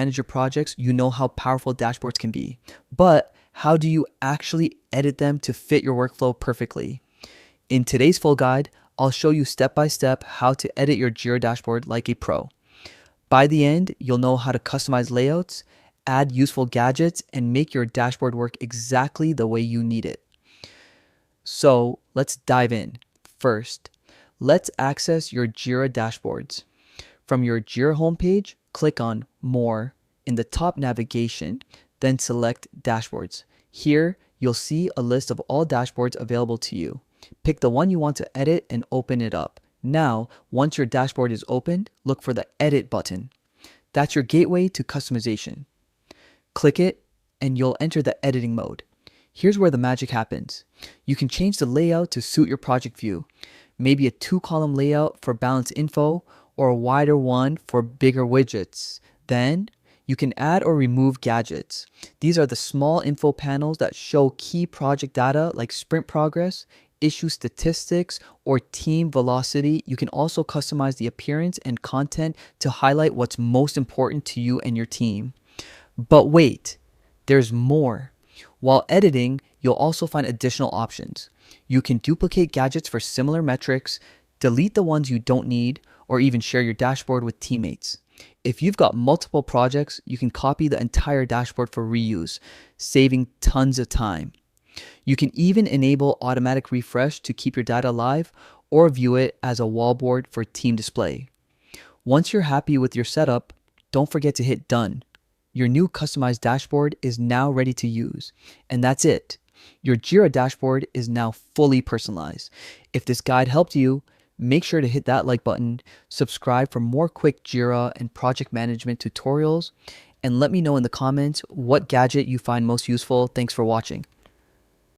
manage your projects, you know how powerful dashboards can be. But how do you actually edit them to fit your workflow perfectly? In today's full guide, I'll show you step by step how to edit your Jira dashboard like a pro. By the end, you'll know how to customize layouts, add useful gadgets, and make your dashboard work exactly the way you need it. So let's dive in. First, let's access your Jira dashboards. From your Jira homepage, click on More in the top navigation, then select Dashboards. Here, you'll see a list of all dashboards available to you. Pick the one you want to edit and open it up. Now, once your dashboard is opened, look for the Edit button. That's your gateway to customization. Click it, and you'll enter the editing mode. Here's where the magic happens. You can change the layout to suit your project view. Maybe a 2-column layout for balanced info, or a wider one for bigger widgets. Then, you can add or remove gadgets. These are the small info panels that show key project data like sprint progress, issue statistics, or team velocity. You can also customize the appearance and content to highlight what's most important to you and your team. But wait, there's more. While editing, you'll also find additional options. You can duplicate gadgets for similar metrics, delete the ones you don't need, or even share your dashboard with teammates. If you've got multiple projects, you can copy the entire dashboard for reuse, saving tons of time. You can even enable automatic refresh to keep your data alive or view it as a wallboard for team display. Once you're happy with your setup, don't forget to hit Done. Your new customized dashboard is now ready to use. And that's it. Your Jira dashboard is now fully personalized. If this guide helped you, make sure to hit that like button, subscribe for more quick Jira and project management tutorials, and let me know in the comments what gadget you find most useful. Thanks for watching.